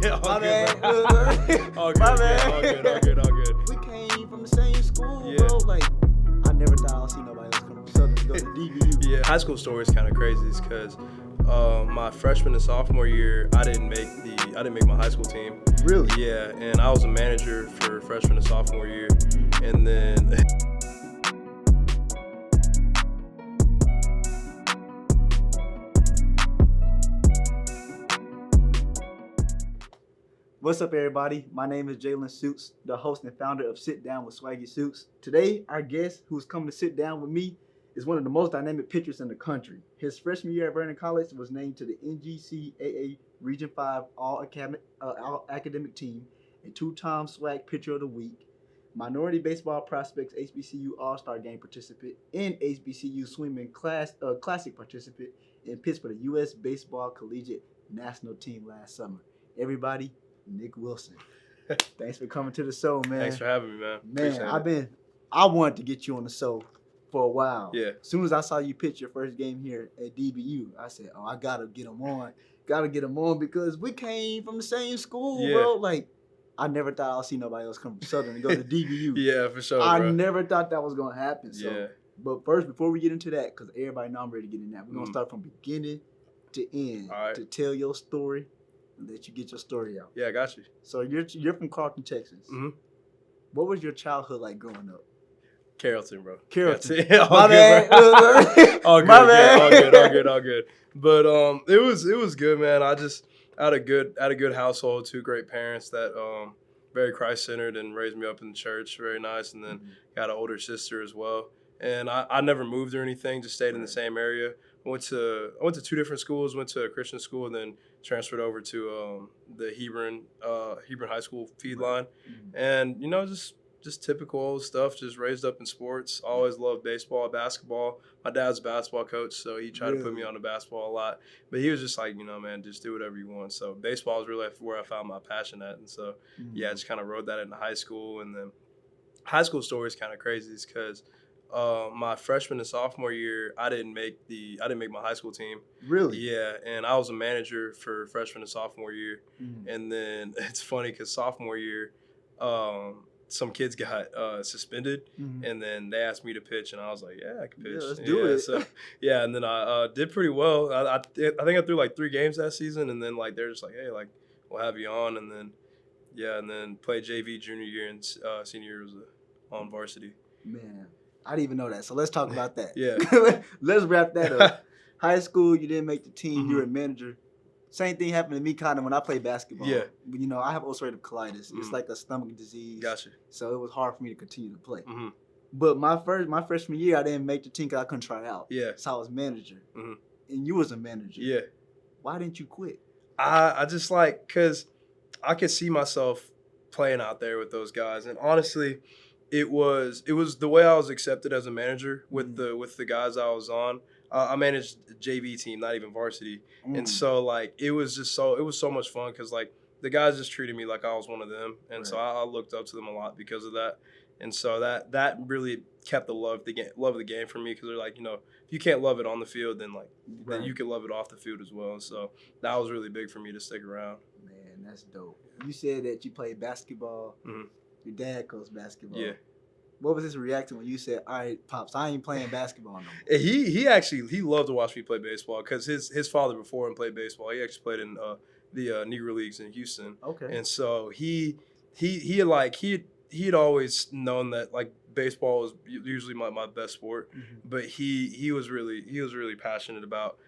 Yeah, all My good, bad. bro. All good, My yeah, bad. all good, all good, all good. We came from the same school, Yeah. bro. Like, I never thought I'd see nobody else come from Southern to go to DVU. Yeah, high school story is kind of crazy because my freshman and sophomore year, I didn't make my high school team. Really? Yeah, and I was a manager for freshman and sophomore year, and then What's up, everybody? My name is Jalen Shoots, the host and founder of Sit Down with SwaggyShoots. Today, our guest who's coming to sit down with me is one of the most dynamic pitchers in the country. His freshman year at Vernon College was named to the NGCAA Region 5 All-Academic Team, a two-time SWAC Pitcher of the Week, Minority Baseball Prospects HBCU All-Star Game participant, and HBCU Swimming Classic participant, and pitched for the U.S. Baseball Collegiate National Team last summer. Everybody, Nick Wilson. Thanks for coming to the show, man. thanks for having me, man. Appreciate it. I wanted to get you on the show for a while. Yeah. As soon as I saw you pitch your first game here at DBU, I said, I gotta get him on. Gotta get him on because we came from the same school, Yeah. bro. Like, I never thought I'd see nobody else come from Southern and go to DBU. Yeah, for sure, I bro. never thought that was gonna happen. So, Yeah. but first, before we get into that, because everybody know I'm ready to get in that, we're gonna start from beginning to end All right. to tell your story and let you get your story out. Yeah, I got you. So you're from Carlton, Texas. Mhm. What was your childhood like growing up? Carrollton, bro. Carrollton. Yeah, all My good, bad. bro. All good, My yeah, bad. all good. But it was good, man. I had a good household, two great parents that very Christ centered and raised me up in the church, very nice. And then got an older sister as well. And I never moved or anything, just stayed in the same area. I went to two different schools. Went to a Christian school and then transferred over to the Hebron High School feed line, and just typical old stuff. Just raised up in sports. Always loved baseball, basketball. My dad's a basketball coach, so he tried to put me on the basketball a lot. But he was just like, man, just do whatever you want. So baseball is really where I found my passion at, and so I just kind of rode that into high school. And then high school story is kind of crazy, because my freshman and sophomore year, I didn't make my high school team. Really? Yeah, and I was a manager for freshman and sophomore year. And then it's funny because sophomore year, some kids got suspended, and then they asked me to pitch, and I was like, yeah, I can pitch. Yeah, let's do it. So, and then I did pretty well. I think I threw like 3 games that season, and then like they're just like, hey, like we'll have you on, and then played JV junior year, and senior year was on varsity. Man, I didn't even know that. So let's talk about that. Yeah. Let's wrap that up. High school, you didn't make the team. You were a manager. Same thing happened to me kind of when I played basketball. Yeah. I have ulcerative colitis. It's like a stomach disease. Gotcha. So it was hard for me to continue to play. But my freshman year, I didn't make the team because I couldn't try out. Yeah. So I was manager. And you was a manager. Yeah. Why didn't you quit? I just because I could see myself playing out there with those guys. And honestly, it was the way I was accepted as a manager with the guys I was on. I managed a JV team, not even varsity. And so like it was so much fun because like the guys just treated me like I was one of them. And so I looked up to them a lot because of that. And so that really kept the love of the game for me, because they're like, if you can't love it on the field, then then you can love it off the field as well. And so that was really big for me to stick around. Man, that's dope. You said that you played basketball. Your dad coached basketball. Yeah. What was his reaction when you said, all right, Pops, I ain't playing basketball no more? He loved to watch me play baseball, because his father before him played baseball. He actually played in the Negro Leagues in Houston. Okay. And so he had always known that like baseball was usually my best sport, but he was really passionate about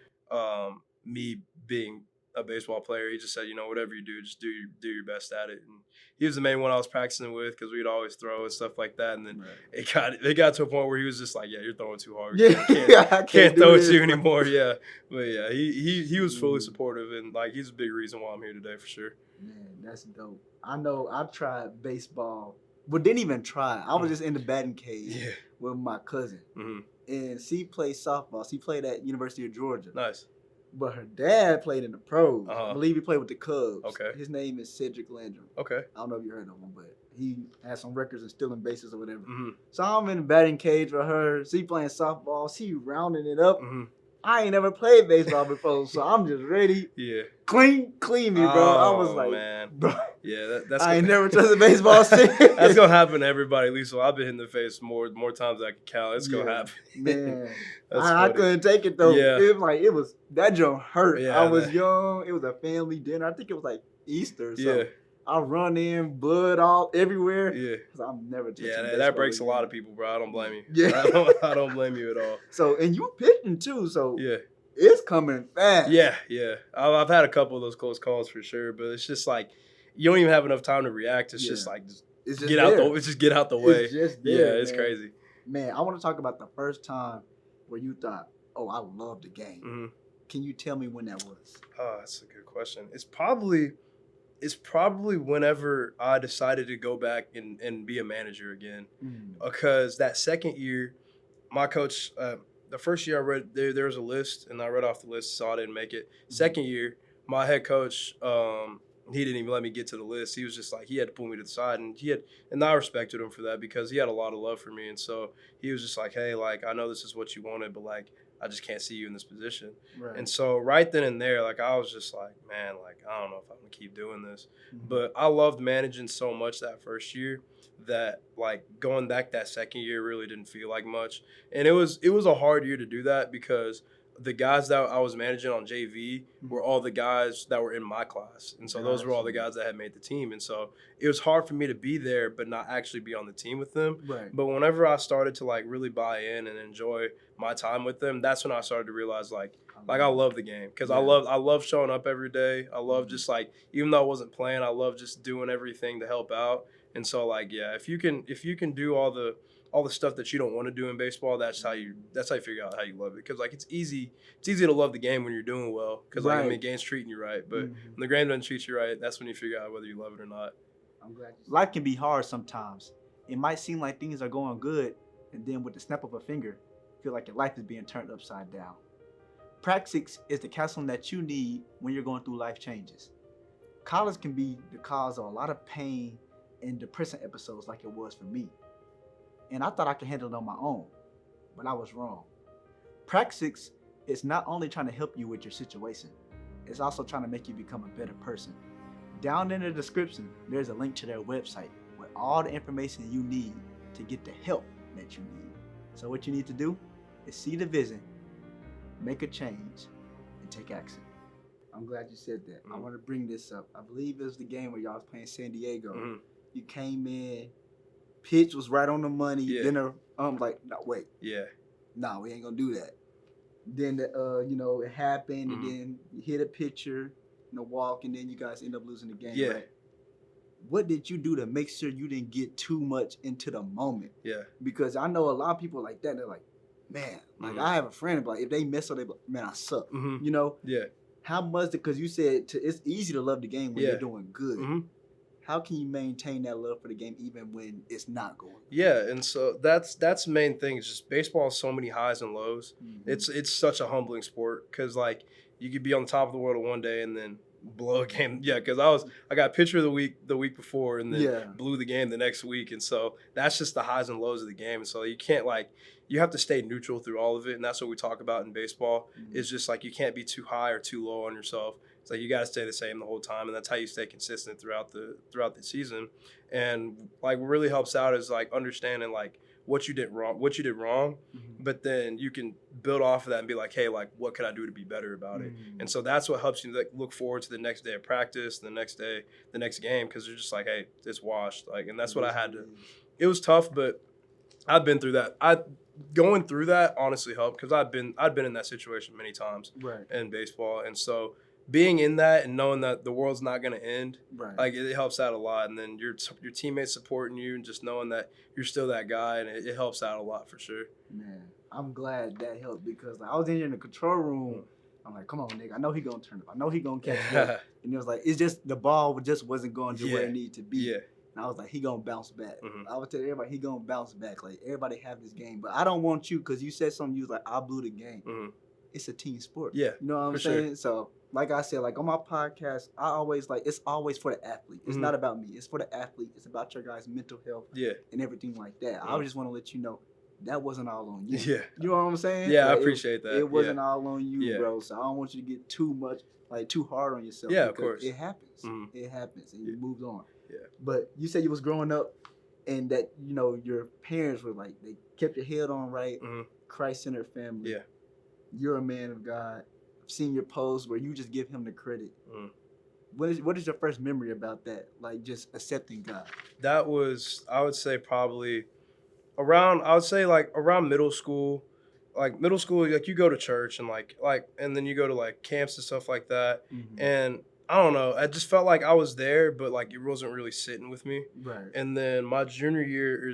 me being a baseball player. He just said, whatever you do, just do your best at it. And he was the main one I was practicing with, because we'd always throw and stuff like that. And then it got to a point where he was just like, yeah, you're throwing too hard. I can't throw it to you anymore. Yeah. But yeah, he was fully supportive, and like he's a big reason why I'm here today for sure. Man, that's dope. I know I tried baseball, but didn't even try. I was just in the batting cage with my cousin. And she played softball. She played at University of Georgia. Nice. But her dad played in the pros. I believe he played with the Cubs. Okay. His name is Cedric Landrum. Okay. I don't know if you heard of him, but he has some records in stealing bases or whatever. So I'm in the batting cage with her. She playing softball. She rounding it up. I ain't never played baseball before, so I'm just ready. Yeah. Clean me, bro. I was like, man. bro. Yeah, that's I ain't never touched a baseball stick. That's gonna happen to everybody. At least so I've been hit in the face more times than I can count. It's gonna happen. Man, I I couldn't take it though. Yeah. It was that joint hurt. Yeah, I was young. It was a family dinner. I think it was like Easter or something. Yeah. I run in, blood all everywhere. Yeah. Cause I'm never touching. Yeah, that breaks a lot of people, bro. I don't blame you. Yeah. I don't blame you at all. So and you pitching too. So Yeah. it's coming fast. Yeah. I've had a couple of those close calls for sure, but it's just like you don't even have enough time to react. It's just like it's just get out the way. It's just there, it's man. crazy. Man, I want to talk about the first time where you thought, "Oh, I love the game." Mm-hmm. Can you tell me when that was? Oh, that's a good question. It's probably whenever I decided to go back and be a manager again, because that second year, my coach. The first year I read there was a list and I read off the list, so I didn't make it. Second year, my head coach, he didn't even let me get to the list. He was just like, he had to pull me to the side, and I respected him for that because he had a lot of love for me. And so he was just like, hey, like, I know this is what you wanted, but like, I just can't see you in this position. Right. And so right then and there, like, I was just like, man, like, I don't know if I'm gonna keep doing this. But I loved managing so much that first year that like going back that second year really didn't feel like much. And it was a hard year to do that because the guys that I was managing on JV were all the guys that were in my class. And so those were all the guys that had made the team. And so it was hard for me to be there but not actually be on the team with them. Right. But whenever I started to like really buy in and enjoy my time with them, that's when I started to realize like I love the game because I love showing up every day. I love just like, even though I wasn't playing, I love just doing everything to help out. And so like, yeah, if you can do all the stuff that you don't want to do in baseball, that's how you figure out how you love it. Because like it's easy to love the game when you're doing well. Because like I mean, the game's treating you right, but when the game doesn't treat you right, that's when you figure out whether you love it or not. I'm glad. Life can be hard sometimes. It might seem like things are going good, and then with the snap of a finger, feel like your life is being turned upside down. Praxis is the counseling that you need when you're going through life changes. College can be the cause of a lot of pain and depressing episodes like it was for me. And I thought I could handle it on my own, but I was wrong. Praxis is not only trying to help you with your situation, it's also trying to make you become a better person. Down in the description, there's a link to their website with all the information you need to get the help that you need. So what you need to do is see the vision, make a change, and take action. I'm glad you said that. I want to bring this up. I believe it was the game where y'all was playing San Diego. You came in, pitch was right on the money. Yeah. Then I'm like, no, wait. Yeah. No, we ain't gonna do that. Then it happened, and then you hit a pitcher, walk, and then you guys end up losing the game. Yeah. Right? What did you do to make sure you didn't get too much into the moment? Yeah. Because I know a lot of people like that. They're like, man, like I have a friend, like if they mess up, they be like, man, I suck. Yeah. How much? Because you said it's easy to love the game when you're doing good. How can you maintain that love for the game even when it's not going? Yeah, and so that's the main thing. It's just baseball has so many highs and lows. It's such a humbling sport because like you could be on the top of the world one day and then blow a game. Yeah, because I got pitcher of the week before and then blew the game the next week, and so that's just the highs and lows of the game. And so you can't you have to stay neutral through all of it, and that's what we talk about in baseball. It's just like you can't be too high or too low on yourself. It's like you got to stay the same the whole time, and that's how you stay consistent throughout the season. And like what really helps out is like understanding like what you did wrong, but then you can build off of that and be like, hey, like what could I do to be better about it? And so that's what helps you like look forward to the next day of practice, the next game, because you're just like, hey, it's washed. Like, and that's what I had to. It was tough, but I've been through that. Going through that honestly helped because I've been in that situation many times in baseball, and so being in that and knowing that the world's not going to end, like it helps out a lot. And then your teammates supporting you and just knowing that you're still that guy, and it helps out a lot for sure. Man, I'm glad that helped because like I was in here in the control room. I'm like, come on, nigga. I know he gonna turn up. I know he gonna catch it. And it was like, it's just the ball just wasn't going to where it needed to be. Yeah. And I was like, he gonna bounce back. I would tell everybody he gonna bounce back. Like everybody have this game, but I don't want you because you said something. You was like, I blew the game. It's a team sport. Yeah, you know what I'm saying. Sure. So like I said, like on my podcast, I always like it's always for the athlete. It's not about me. It's for the athlete. It's about your guys' mental health. Yeah, and everything like that. I just want to let you know, that wasn't all on you. Yeah. You know what I'm saying? Yeah, Like, I appreciate that. It wasn't all on you, Yeah. bro. So I don't want you to get too hard on yourself. Yeah, because of course. it happens. Mhm. It happens, and you moved on. Yeah. But you said you was growing up, and that your parents were like they kept your head on right, Christ-centered family. Yeah. You're a man of God. I've seen your posts where you just give him the credit. What is your first memory about that? Like just accepting God. That was, I would say, probably around middle school. Like middle school, like you go to church and and then you go to like camps and stuff like that. And I don't know, I just felt like I was there, but like it wasn't really sitting with me. Right. And then my junior year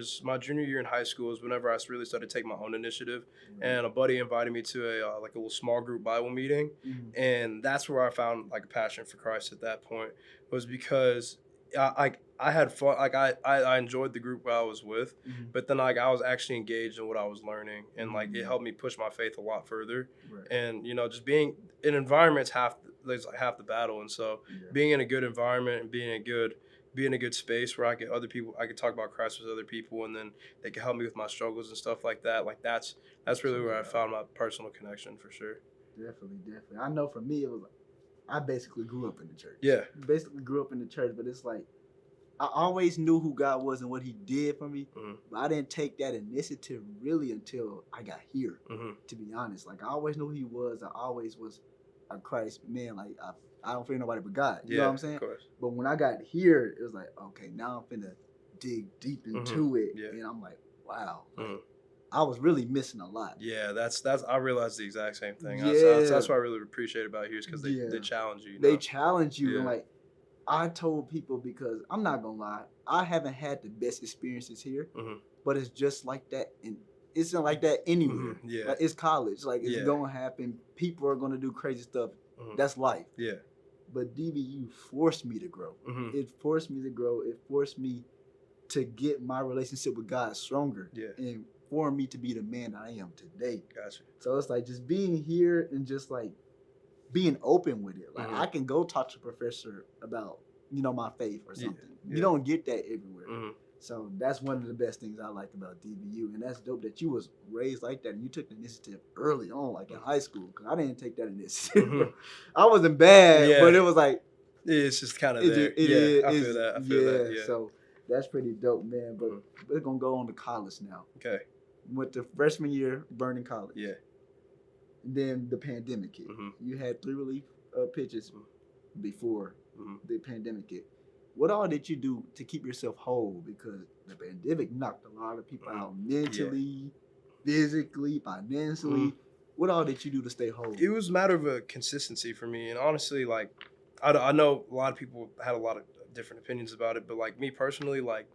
in high school is whenever I really started to take my own initiative. And a buddy invited me to a little small group Bible meeting, and that's where I found like a passion for Christ at that point. Was because I had fun, like I enjoyed the group I was with, but then like I was actually engaged in what I was learning, and like it helped me push my faith a lot further. Right. And just being in environments half the battle, and so being in a good environment and being in a good space where I could talk about Christ with other people, and then they could help me with my struggles and stuff like that. Like that's really where I found my personal connection for sure. Definitely. I know for me it was like, I basically grew up in the church. Yeah. Basically grew up in the church, but it's like I always knew who God was and what he did for me, but I didn't take that initiative really until I got here, to be honest. Like, I always knew who he was. I always was a Christ man. Like, I don't fear nobody but God. You know what I'm saying? Of course. But when I got here, it was like, okay, now I'm finna dig deep into it. Yeah. And I'm like, wow. Like, I was really missing a lot. Yeah, that's I realized the exact same thing. Yeah. That's what I really appreciate about here is because they challenge you. They challenge you. Yeah. And like, I told people, because I'm not gonna lie, I haven't had the best experiences here, but it's just like that, and it's not like that anywhere. Yeah, like, it's college. Like it's gonna happen. People are gonna do crazy stuff. That's life. Yeah. But DBU forced me to grow. It forced me to grow. It forced me to get my relationship with God stronger. Yeah. And for me to be the man I am today. Gotcha. So it's like just being here and just like being open with it. Like I can go talk to a professor about, my faith or something. Yeah. You don't get that everywhere. So that's one of the best things I liked about DBU. And that's dope that you was raised like that and you took the initiative early on, like in high school. Because I didn't take that initiative. I wasn't bad, but it was like, it's just kind of there. I feel that. Yeah. So that's pretty dope, man. But we're going to go on to college now. Okay. With the freshman year, Vernon College. Yeah. Then the pandemic hit. You had 3 relief pitches before the pandemic hit. What all did you do to keep yourself whole? Because the pandemic knocked a lot of people out mentally, physically, financially. What all did you do to stay whole? It was a matter of a consistency for me. And honestly, like, I know a lot of people had a lot of different opinions about it, but like me personally, like,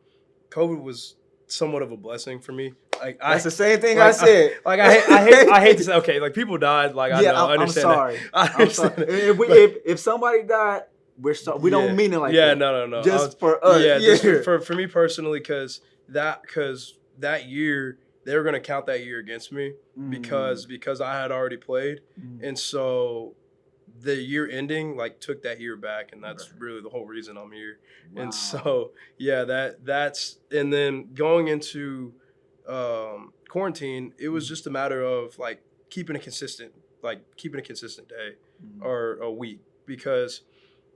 COVID was somewhat of a blessing for me. Like that's the same thing I said. I hate to say, okay, like people died. Like I understand. I'm sorry. If somebody died, we don't mean it like that. Yeah, no. Just for us. Yeah, just for me personally, because that year they were gonna count that year against me because I had already played, and so the year ending like took that year back, and that's really the whole reason I'm here. Wow. And so that's and then going into quarantine, it was just a matter of like keeping a consistent day or a week, because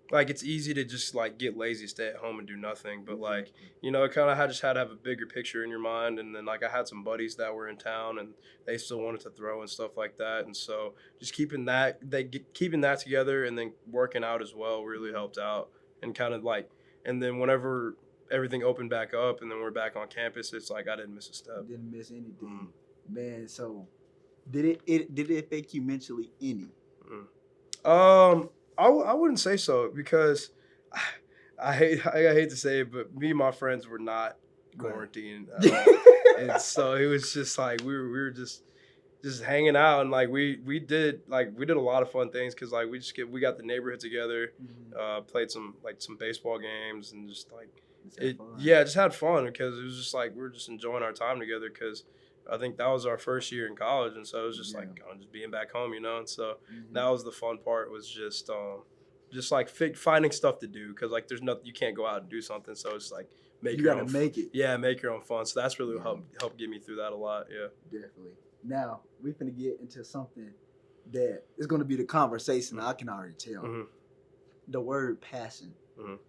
like it's easy to just like get lazy, stay at home and do nothing, but like it kind of just had to have a bigger picture in your mind. And then like I had some buddies that were in town and they still wanted to throw and stuff like that, and so just keeping that together and then working out as well really helped out. And kind of like, and then whenever everything opened back up and then we're back on campus, it's like I didn't miss a step. Didn't miss anything. Man, so did it affect you mentally any? I wouldn't say so, because I hate to say it, but me and my friends were not quarantined at all. And so it was just like we were just hanging out, and like we did a lot of fun things, because like we got the neighborhood together, played some baseball games, and just like just had fun, because it was just like we were just enjoying our time together, because I think that was our first year in college, and so it was just like just being back home, and so that was the fun part, was just just like finding stuff to do because like there's nothing you can't go out and do something, so it's like make your own. Make it. Yeah, make your own fun. So that's really helped get me through that a lot. Yeah, definitely. Now we're gonna get into something that is gonna be the conversation. I can already tell. The word passion.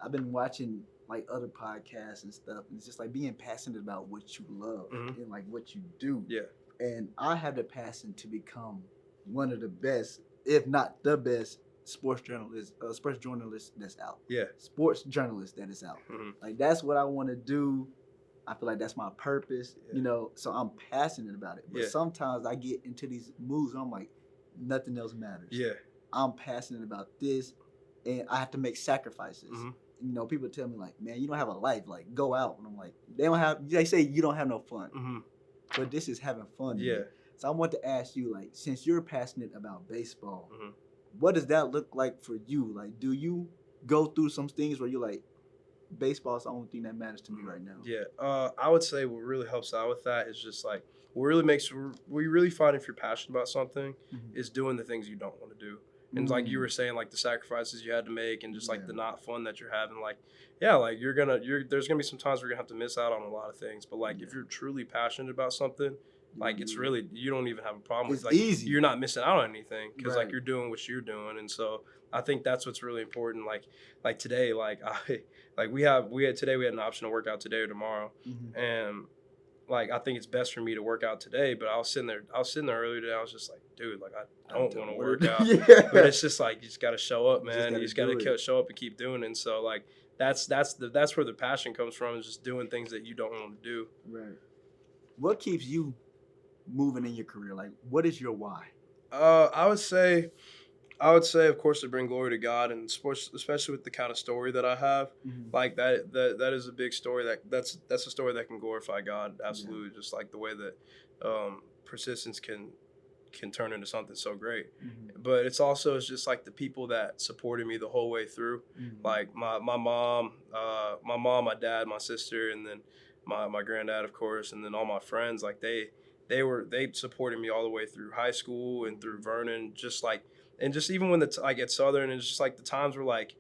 I've been watching like other podcasts and stuff, and it's just like being passionate about what you love and like what you do. Yeah. And I have the passion to become one of the best, if not the best, sports journalist that's out. Yeah. Sports journalist that is out. Like that's what I want to do. I feel like that's my purpose, you know. So I'm passionate about it. But sometimes I get into these moods and I'm like, nothing else matters. Yeah. I'm passionate about this, and I have to make sacrifices. You know, people tell me like, man, you don't have a life. Like, go out. And I'm like, they say you don't have no fun. But this is having fun. Yeah. So I want to ask you, like, since you're passionate about baseball, what does that look like for you? Like, do you go through some things where you're like, baseball is the only thing that matters to me right now? Yeah. I would say what really helps out with that is just like what you really find if you're passionate about something is doing the things you don't want to do. And like you were saying, like the sacrifices you had to make and just like the not fun that you're having, like, yeah, like there's gonna be some times where you're gonna have to miss out on a lot of things. But like if you're truly passionate about something, like it's really, you don't even have a problem with, like, easy. You're not missing out on anything because like you're doing what you're doing. And so I think that's what's really important. Like today, we had an option to work out today or tomorrow. And like, I think it's best for me to work out today, but I was sitting there earlier today. I was just like, dude, like I don't want to work out, but it's just like, you just got to show up, man. You just got to show up and keep doing it. And so like, that's where the passion comes from, is just doing things that you don't want to do. Right. What keeps you moving in your career? Like, what is your why? I would say, of course, to bring glory to God and sports, especially with the kind of story that I have, like that is a big story. That's a story that can glorify God. Absolutely, just like the way that persistence can turn into something so great. But it's just like the people that supported me the whole way through, like my mom, my dad, my sister, and then my granddad, of course, and then all my friends. Like they supported me all the way through high school and through Vernon, just like. And just even when I get Southern, and it's just like the times were like,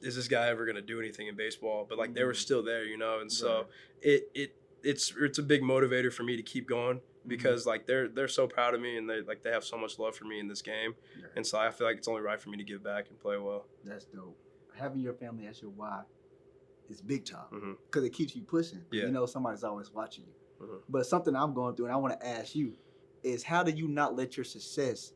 is this guy ever gonna do anything in baseball? But like they were still there, you know. And so it's a big motivator for me to keep going, because like they're so proud of me, and they have so much love for me in this game. And so I feel like it's only right for me to give back and play well. That's dope. Having your family as your why is big time, because it keeps you pushing. Yeah. You know, somebody's always watching you. But something I'm going through, and I want to ask you, is how do you not let your success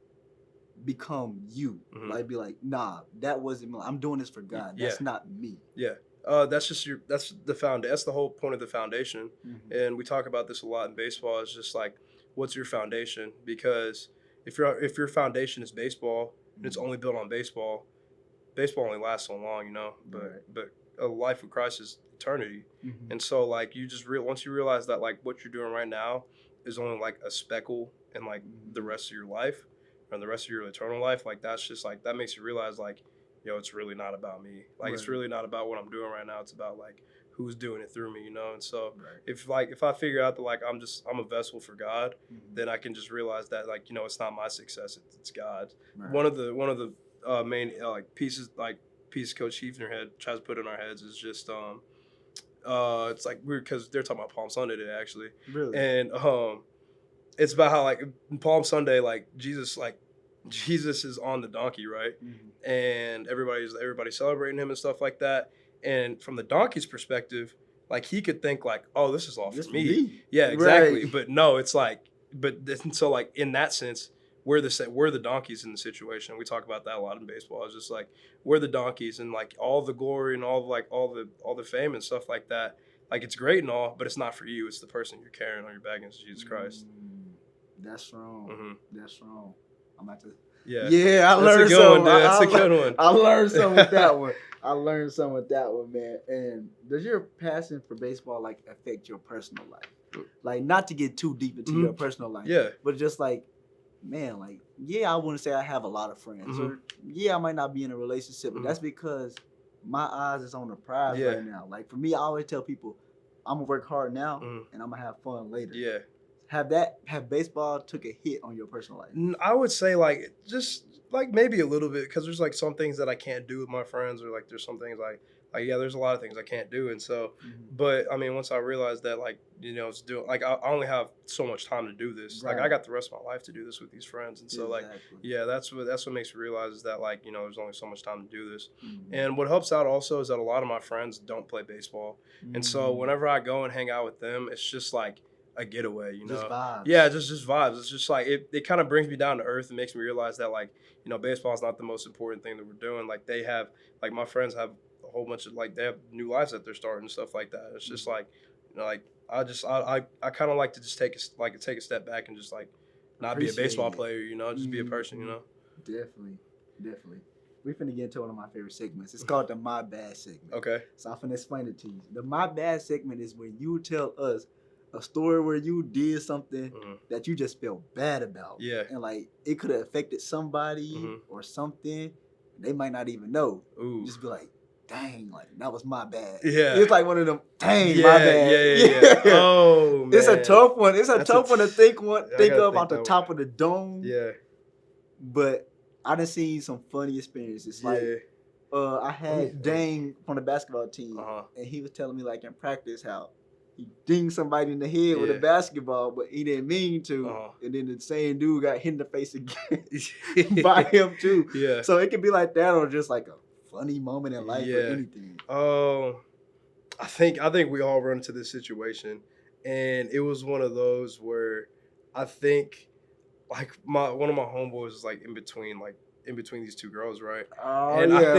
become you? Like, be like, nah, that wasn't me. I'm doing this for God. That's not me. Yeah. That's the whole point of the foundation. And we talk about this a lot in baseball. It's just like, what's your foundation? Because if your foundation is baseball and it's only built on baseball only lasts so long, you know. But a life with Christ is eternity. And so like you just once you realize that like what you're doing right now is only like a speckle in like the rest of your life, and the rest of your eternal life, like that's just like, that makes you realize like, yo, it's really not about me. Like it's really not about what I'm doing right now. It's about like who's doing it through me, you know. And so if I figure out that like I'm a vessel for God, then I can just realize that like, you know, it's not my success, it's God's. One of the main pieces Coach Schiefner tries to put in our heads is just it's like weird because they're talking about Palm Sunday today actually. Really? And it's about how like Palm Sunday, like Jesus is on the donkey, right? And everybody's celebrating him and stuff like that. And from the donkey's perspective, like he could think like, oh, this is all for me. Yeah, exactly. But no, it's like, so like in that sense, we're the donkeys in the situation. We talk about that a lot in baseball. It's just like we're the donkeys, and like all the glory and all the fame and stuff like that. Like it's great and all, but it's not for you. It's the person you're carrying on your back, is Jesus Christ. That's strong. That's strong. I'm about to. Yeah, I learned something. That's a good one. I learned something with that one. Man. And does your passion for baseball like affect your personal life? Like, not to get too deep into your personal life. Yeah. But just like, man, like, yeah, I wouldn't say I have a lot of friends, or I might not be in a relationship, but that's because my eyes is on the prize right now. Like for me, I always tell people, I'm gonna work hard now and I'm gonna have fun later. Yeah. Have that have baseball took a hit on your personal life? I would say like just like maybe a little bit because there's like some things that I can't do with my friends, or like there's some things like yeah, there's a lot of things I can't do, and so. But I mean, once I realized that, like, it's doing like I only have so much time to do this. Like, I got the rest of my life to do this with these friends, and so like, yeah, that's what makes me realize is that, like, there's only so much time to do this. And what helps out also is that a lot of my friends don't play baseball, and so whenever I go and hang out with them, it's just like a getaway, Just vibes. Yeah, just vibes. It's just like it kind of brings me down to earth and makes me realize that, like, baseball is not the most important thing that we're doing. Like, they have, like, my friends have a whole bunch of, like, they have new lives that they're starting and stuff like that. It's just like, like, I kind of like to just take a step back and just like not be a baseball player, just be a person, Definitely. We finna get into one of my favorite segments. It's called the My Bad segment. Okay. So I'm finna explain it to you. The My Bad segment is when you tell us a story where you did something that you just felt bad about. Yeah. And like it could have affected somebody or something. They might not even know. Ooh. Just be like, dang, like that was my bad. Yeah. It's like one of them, dang, my bad. Yeah. Oh, man. It's a tough one. It's a tough one to think of off the top of the dome. Yeah. But I done seen some funny experiences. Like I had Dang from the basketball team, and he was telling me like in practice how he dinged somebody in the head with a basketball, but he didn't mean to. And then the same dude got hit in the face again by him too. Yeah. So it could be like that, or just like a funny moment in life or anything. I think we all run into this situation, and it was one of those where I think like one of my homeboys was like in between these two girls, right? Oh, and yeah. I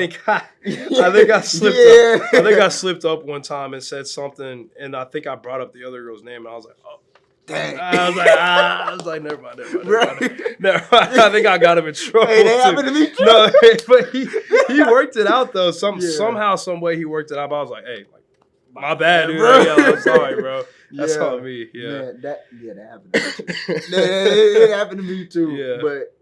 think I slipped up. I think I slipped up one time and said something, and I think I brought up the other girl's name, and I was like, oh. Dang. I was like, never mind. I think I got him in trouble. Hey, that happened to me too. No, but he worked it out though. Somehow, some way he worked it out. But I was like, hey, like, my bad, dude. Bro. Yeah, I'm sorry, bro. That's on me. Yeah. Man, that happened to me too. it happened to me too. Yeah. But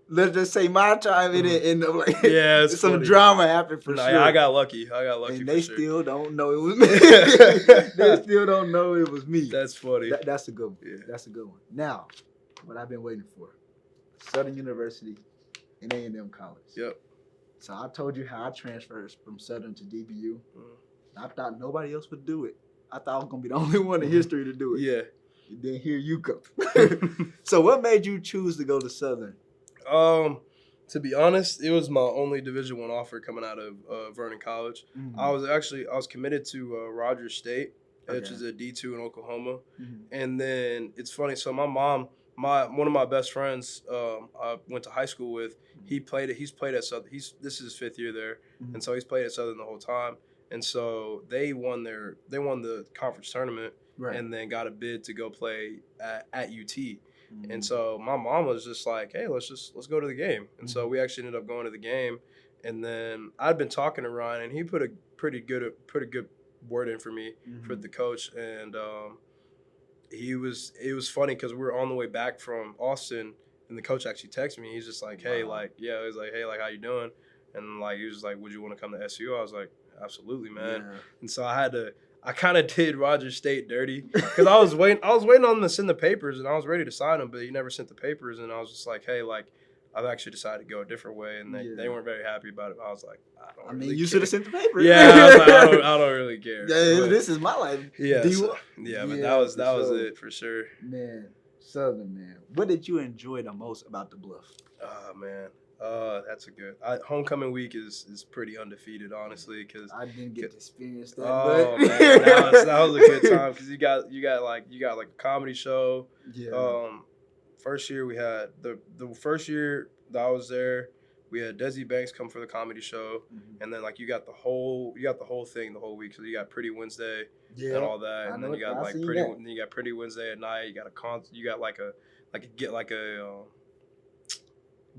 let's just say my time it didn't end up like it's some funny. Drama happened for sure. Yeah, I got lucky. And for they sure. still don't know it was me. They still don't know it was me. That's funny. That's a good one. Yeah. That's a good one. Now, what I've been waiting for. Southern University and A&M College. Yep. So I told you how I transferred from Southern to DBU. I thought nobody else would do it. I thought I was going to be the only one in history to do it. Yeah. And then here you go. So what made you choose to go to Southern? To be honest, it was my only Division I offer coming out of Vernon College. I was committed to Rogers State, which is a D2 in Oklahoma. And then it's funny. So my mom, one of my best friends, I went to high school with. He's played at Southern. This is his 5th year there, and so he's played at Southern the whole time. And so they won the conference tournament, and then got a bid to go play at UT. And so my mom was just like, hey, let's go to the game. And so we actually ended up going to the game. And then I'd been talking to Ryan, and he put a pretty good word in for me for the coach. And it was funny because we were on the way back from Austin, and the coach actually texted me. He's just like, hey, like, yeah, he was like, hey, like, how you doing? And like, he was like, would you want to come to SU? I was like, absolutely, man. Yeah. And so I kind of did Rogers State dirty because I was waiting on them to send the papers, and I was ready to sign them, but he never sent the papers. And I was just like, hey, like, I've actually decided to go a different way, and they weren't very happy about it. I was like, I mean, you should have sent the papers. Yeah, I was like, I don't really care. Yeah, but this is my life. Yeah, but that was it for sure. Man, Southern, man. What did you enjoy the most about the Bluff? Oh man. That's a good. Homecoming week is pretty undefeated, honestly. Cause I didn't get to experience that. Oh man, that was a good time because you got like a comedy show. Yeah. First year we had the first year that I was there, we had Desi Banks come for the comedy show, and then like you got the whole thing the whole week. So you got Pretty Wednesday and all that, and then you got Pretty Wednesday at night. You got a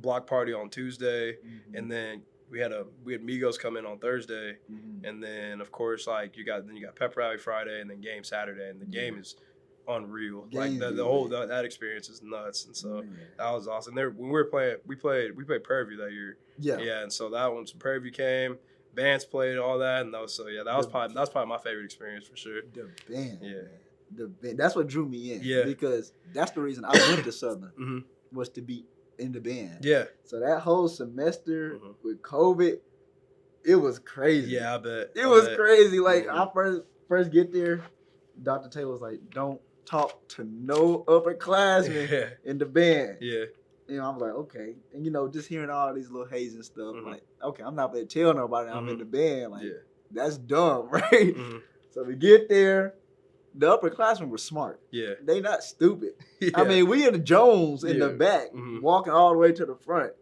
block party on Tuesday, and then we had Migos come in on Thursday, and then of course like you got pep rally Friday, and then game Saturday, and the game is unreal. Like the whole that experience is nuts, and so that was awesome. There when we played Prairie View that year. Yeah, and so that once Prairie View came, bands played all that, and that was probably my favorite experience for sure. The band, That's what drew me in. Yeah. Because that's the reason I went to Southern was to be in the band. Yeah. So that whole semester with COVID, it was crazy. Yeah, I bet. It was crazy. Like I first get there, Dr. Taylor was like, "Don't talk to no upperclassmen in the band." Yeah. You know, I'm like, okay. And just hearing all these little hazing stuff, like, okay, I'm not gonna tell nobody I'm in the band. Like, that's dumb, right? So we get there. The upperclassmen were smart. Yeah. They not stupid. Yeah. I mean, we in the Jones in the back, walking all the way to the front.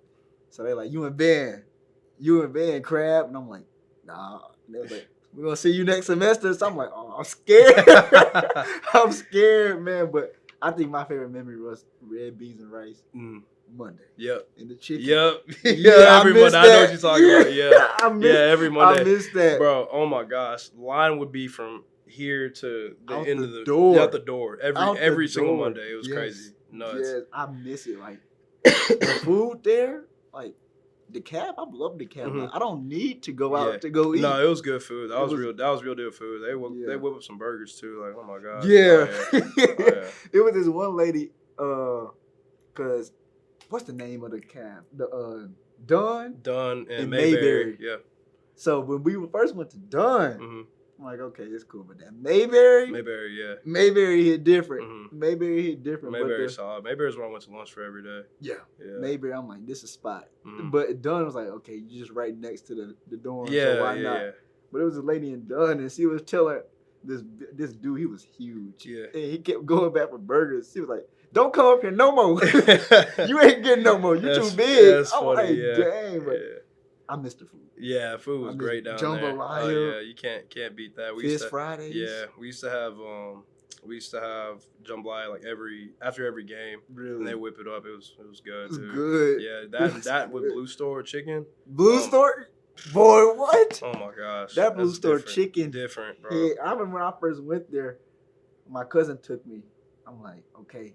So they like, you in band, Crab. And I'm like, nah. And they was like, we're going to see you next semester. So I'm like, oh, I'm scared. I'm scared, man. But I think my favorite memory was red beans and rice Monday. Yep. And the chicken. Yep. Yeah, every Monday. I know what you're talking about. Yeah. Every Monday. I missed that. Bro, oh my gosh. Line would be from here to the out end the of the door. Out the door. Every single Monday. It was crazy. Nuts. Yes, I miss it. Like the food there, like the cab, I love the cab. Like, I don't need to go out to go eat. No, it was good food. That was real deal food. They whip up some burgers too. Like, oh my gosh. Yeah. It was this one lady, cause what's the name of the cab? The Dunn and Mayberry. Yeah. So when we first went to Dunn, I'm like, okay, it's cool. But that Mayberry, Mayberry hit different. Mayberry hit different. Mayberry solid. Mayberry's where I went to lunch for every day. Yeah. Mayberry, I'm like, this is a spot. But Dunn was like, okay, you just right next to the dorm. So why not? Yeah. But it was a lady in Dunn, and she was telling this dude, he was huge. Yeah. And he kept going back for burgers. She was like, don't come up here no more. You ain't getting no more. You too big. That's I'm funny, like, dang, but I missed the food. Yeah, food was great down there. Jambalaya. You can't beat that. Fish Fridays. Yeah, we used to have jambalaya like after every game. Really? And they whip it up. It was good. It was good. Yeah, that with Blue Store chicken. Blue Store? Boy, what? Oh my gosh. That Blue Store chicken. Different, bro. Yeah, I remember when I first went there, my cousin took me. I'm like, okay,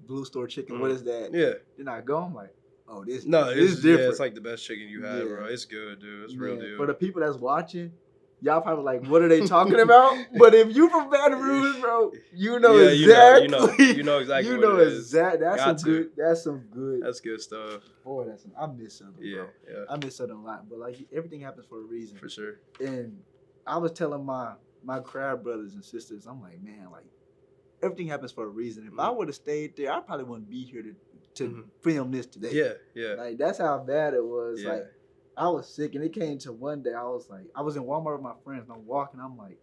Blue Store chicken, what is that? Yeah. Then I go, I'm like, oh, this is different. Yeah, it's like the best chicken you had, bro. It's good, dude. It's real deal. For the people that's watching, y'all probably like, what are they talking about? But if you from Baton Rouge, bro, you know exactly. You know exactly. That's some good. That's good stuff. Boy, I miss Southern, bro. Yeah. I miss Southern a lot. But like everything happens for a reason. For sure. And I was telling my crab brothers and sisters, I'm like, man, like everything happens for a reason. If I would have stayed there, I probably wouldn't be here to film this today. Yeah. Like that's how bad it was. Yeah. Like I was sick, and it came to one day I was in Walmart with my friends, and I'm walking. I'm like,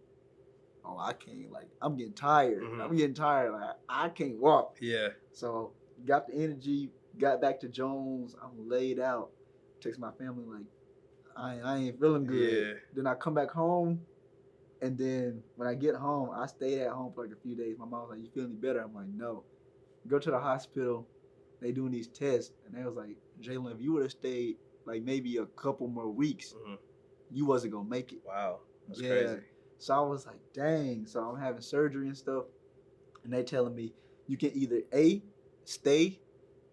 oh, I can't. Like I'm getting tired. I'm getting tired. Like I can't walk. Yeah. So got the energy. Got back to Jones. I'm laid out. Text my family like, I ain't feeling good. Yeah. Then I come back home. And then when I get home, I stayed at home for like a few days. My mom was like, you feeling better? I'm like, no. Go to the hospital. They doing these tests. And they was like, Jalen, if you would have stayed like maybe a couple more weeks, you wasn't going to make it. Wow. That's crazy. So I was like, dang. So I'm having surgery and stuff. And they telling me you can either A, stay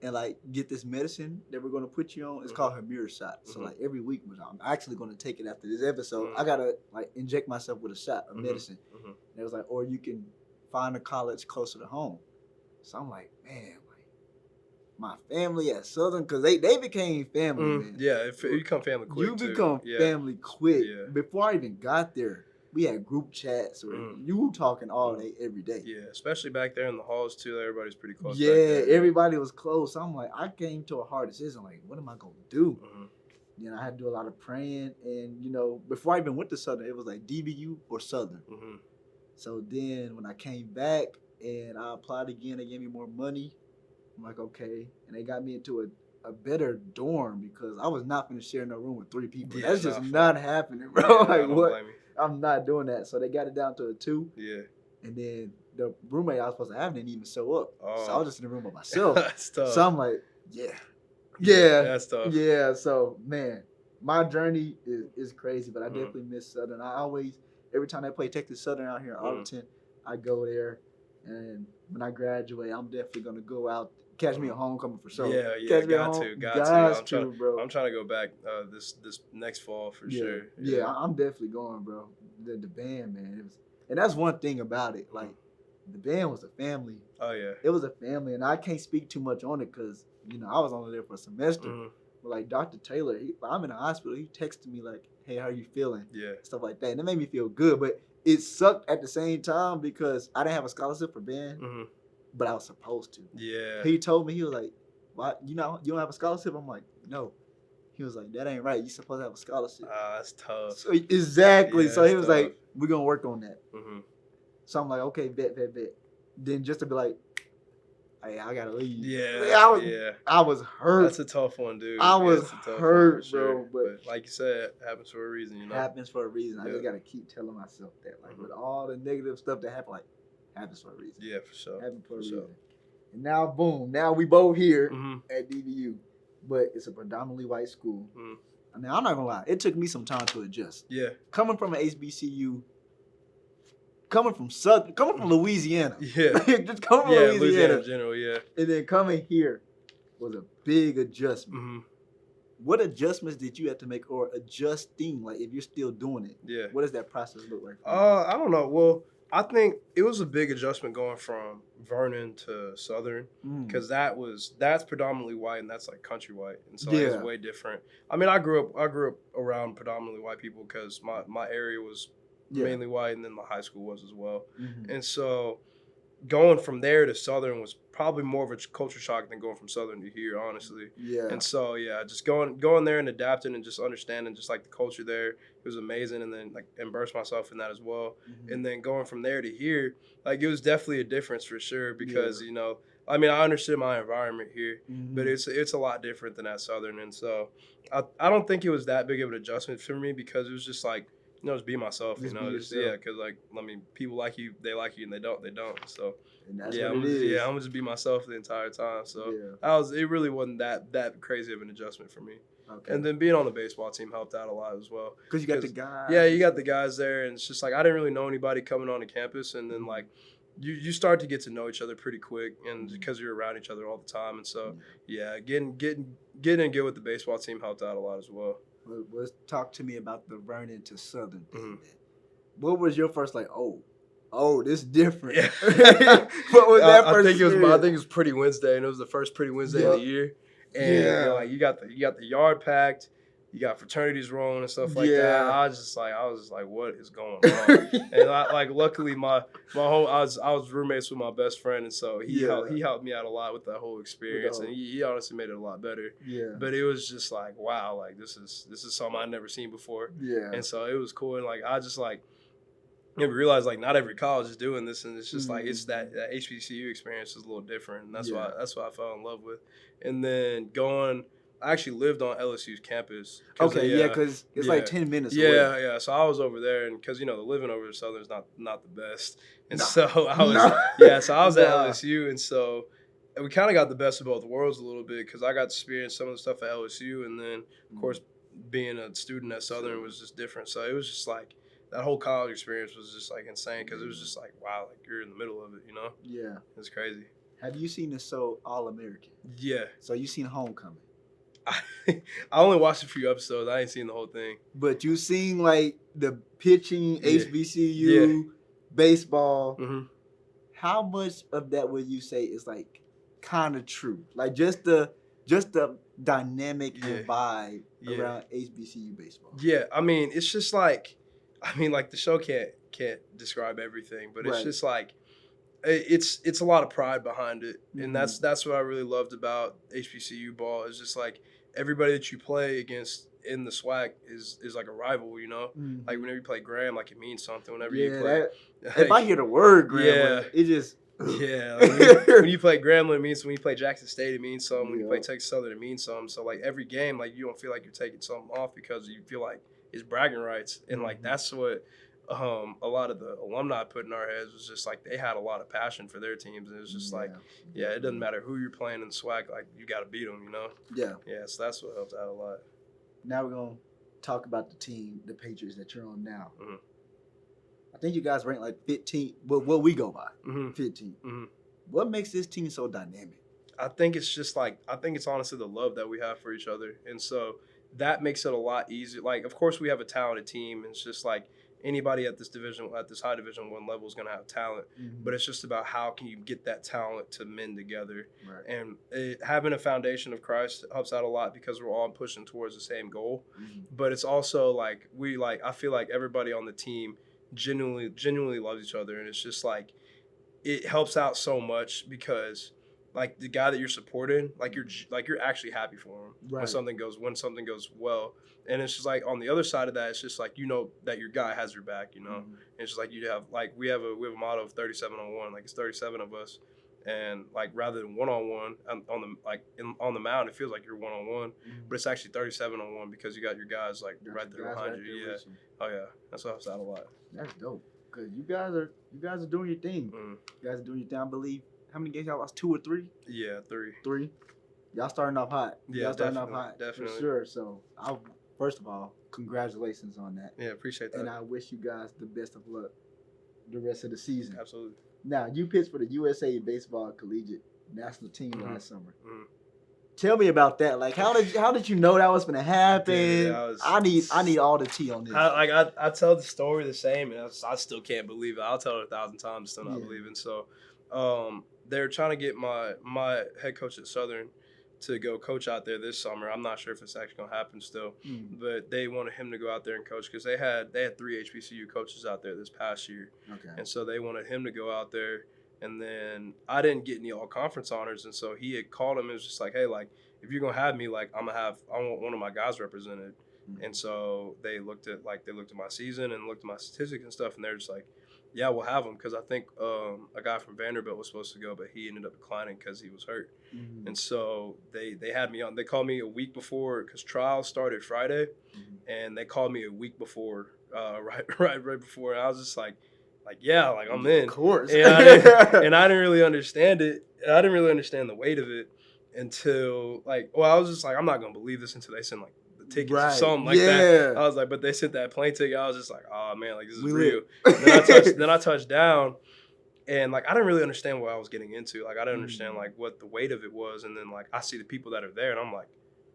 and like get this medicine that we're going to put you on. It's called Humira shot. So like every week, I'm actually going to take it after this episode. I got to like inject myself with a shot of medicine. And it was like, or you can find a college closer to home. So I'm like, man, like my family at Southern, because they became family, man. Yeah, you become family quick. You become family quick. Yeah. Before I even got there, we had group chats or you talking all day, every day. Yeah, especially back there in the halls too. Everybody's pretty close. Yeah, everybody was close. So I'm like, I came to a hard decision. Like, what am I gonna do? You know, I had to do a lot of praying, and you know, before I even went to Southern, it was like DBU or Southern. So then when I came back and I applied again, they gave me more money. I'm like, okay, and they got me into a better dorm because I was not gonna share no room with 3 people. That's just not happening, bro. Like what? I'm not doing that. So they got it down to a 2. Yeah. And then the roommate I was supposed to have didn't even show up. So I was just in the room by myself. That's tough. So I'm like, yeah. That's tough. Yeah. So man, my journey is crazy, but I definitely miss Southern. I always, every time they play Texas Southern out here in Arlington, I go there. And when I graduate, I'm definitely gonna go out. Catch me a homecoming for sure. Yeah, got to. Bro. I'm trying to go back this next fall for sure. Yeah, I'm definitely going, bro. The band, man. And that's one thing about it. Like, the band was a family. Oh yeah. It was a family, and I can't speak too much on it because I was only there for a semester. Mhm. But like Dr. Taylor, I'm in the hospital. He texted me like, "Hey, how you feeling?" Yeah. Stuff like that, and it made me feel good. But it sucked at the same time because I didn't have a scholarship for band, Mhm. but I was supposed to. Yeah. He told me, he was like, "Why? You don't have a scholarship?" I'm like, "No." He was like, "That ain't right. You supposed to have a scholarship." That's tough. So exactly. Yeah, So he that's was tough. like, "We're gonna work on that." Mhm. So I'm like, "Okay, bet." Then just to be like, "Hey, I gotta leave." Yeah. I was hurt. That's a tough one, dude. I was it's a tough one hurt, for sure. bro. But like you said, it happens for a reason, it happens for a reason. I Yeah. just gotta keep telling myself that, like, Mhm. with all the negative stuff that happened, like, happens for a reason. Yeah, for sure. Happens for a sure. reason. And now, boom. Now we both here Mhm. at DVU, but it's a predominantly white school. Mhm. I mean, I'm not gonna lie. It took me some time to adjust. Yeah. Coming from an HBCU, coming from Louisiana. Yeah. Just coming from Yeah, Louisiana. in general, yeah. And then coming here was a big adjustment. Mhm. What adjustments did you have to make, or adjusting? Like, if you're still doing it, Yeah. what does that process look like? I don't know. Well, I think it was a big adjustment going from Vernon to Southern because that's predominantly white and that's like country white, and so it's way different. I mean, I grew up around predominantly white people because my area was mainly white, and then my high school was as well, and so going from there to Southern was probably more of a culture shock than going from Southern to here, honestly. Yeah. And so yeah, just going there and adapting and just understanding just like the culture there, it was amazing, and then like immerse myself in that as well. And then going from there to here, like it was definitely a difference for sure because I mean, I understood my environment here, but it's a lot different than at Southern, and so I don't think it was that big of an adjustment for me because it was just like, just be myself, Just be because like, I mean, people like you, they like you, and they don't. So, and that's I'm gonna just be myself the entire time. So, it really wasn't that crazy of an adjustment for me. Okay. And then being on the baseball team helped out a lot as well. Because you got the guys. Yeah, you got the guys there, and it's just like I didn't really know anybody coming on the campus, and then like you start to get to know each other pretty quick, and because you're around each other all the time, and so getting in good with the baseball team helped out a lot as well. Let's talk to me about the Vernon to Southern thing. What was your first like? Oh, this is different. Yeah. What was that first? I think it was Pretty Wednesday, and it was the first Pretty Wednesday of the year. And like you got the yard packed, you got fraternities rolling and stuff like that. I was just like, what is going on? And luckily my whole I was roommates with my best friend, and so he helped me out a lot with that whole experience, and he honestly made it a lot better. Yeah. But it was just like, wow, like this is something I'd never seen before. Yeah. And so it was cool, and like I just like realized like not every college is doing this, and it's just like it's that HBCU experience is a little different, and that's why I fell in love with. And then I actually lived on LSU's campus. Okay, because it's like 10 minutes away. Yeah. So I was over there, and because the living over Southern is not the best, and so I was so I was at LSU, and so we kind of got the best of both worlds a little bit because I got to experience some of the stuff at LSU, and then of course being a student at Southern was just different. So it was just like that whole college experience was just like insane because it was just like, wow, like you're in the middle of it, Yeah, it's crazy. Have you seen the show All-American? Yeah. So you seen Homecoming? I only watched a few episodes. I ain't seen the whole thing. But you seen like the pitching, HBCU, baseball. How much of that would you say is like kind of true? Like just the dynamic and vibe around HBCU baseball. Yeah, I mean, it's just like, the show can't describe everything, but it's just like, it's a lot of pride behind it, and that's what I really loved about HBCU ball. Is just like everybody that you play against in the SWAC is like a rival, Like whenever you play Graham, like it means something. Whenever you play, if I hear the word Graham, it just when you play Grambling, it means when you play Jackson State, it means something. When you play Texas Southern, it means something. So like every game, like you don't feel like you're taking something off because you feel like it's bragging rights, and like that's what. A lot of the alumni put in our heads was just like they had a lot of passion for their teams, and it was just like, it doesn't matter who you're playing in the SWAC, like you got to beat them, Yeah, so that's what helped out a lot. Now we're gonna talk about the team, the Patriots that you're on now. I think you guys rank like 15. What we go by, 15. What makes this team so dynamic? I think it's honestly the love that we have for each other, and so that makes it a lot easier. Like, of course, we have a talented team, and it's just like anybody at this high Division 1 level is going to have talent, but it's just about how can you get that talent to mend together. Right. And having a foundation of Christ helps out a lot because we're all pushing towards the same goal. But it's also like I feel like everybody on the team genuinely loves each other, and it's just like it helps out so much because like the guy that you're supporting, like you're actually happy for him when something goes well. And it's just like on the other side of that, it's just like, you know, that your guy has your back, you know. And it's just like you have like we have a motto of 37 on 1, like it's 37 of us, and like rather than 1-on-1 on the mound, it feels like you're 1-on-1, but it's actually 37 on 1 because you got your guys like right there behind you. Yeah. Oh yeah, that's helps out a lot. That's dope. Cause you guys are doing your thing. You guys are doing your thing. I believe. How many games y'all lost? 2 or 3? Yeah, 3. 3. Y'all starting off hot. Yeah, y'all starting off hot. Definitely. For sure. So first of all, congratulations on that. Yeah, appreciate that. And I wish you guys the best of luck the rest of the season. Absolutely. Now, you pitched for the USA Baseball Collegiate National Team last summer. Tell me about that. Like, how did you know that was going to happen? Dude, I need all the tea on this. I tell the story the same, and I still can't believe it. I'll tell it 1,000 times, still not believing. So, they're trying to get my head coach at Southern to go coach out there this summer. I'm not sure if it's actually going to happen still, but they wanted him to go out there and coach because they had 3 HBCU coaches out there this past year. Okay. And so they wanted him to go out there. And then I didn't get any all-conference honors, and so he had called him and was just like, hey, like, if you're going to have me, like, I want one of my guys represented. And so they looked at my season and looked at my statistics and stuff, and they're just like, yeah, we'll have him, because I think a guy from Vanderbilt was supposed to go, but he ended up declining because he was hurt. And so they had me on. They called me a week before, because trials started Friday, and they called me a week before, right before, and I was just like, yeah, like I'm in. Of course. And I didn't really understand it. I didn't really understand the weight of it until I was just like, I'm not gonna believe this until they sent like the tickets or something like that. I was like, but they sent that plane ticket. I was just like, oh man, like this is real. Then I touched down, and like I didn't really understand what I was getting into. Like I didn't understand like what the weight of it was. And then like I see the people that are there, and I'm like,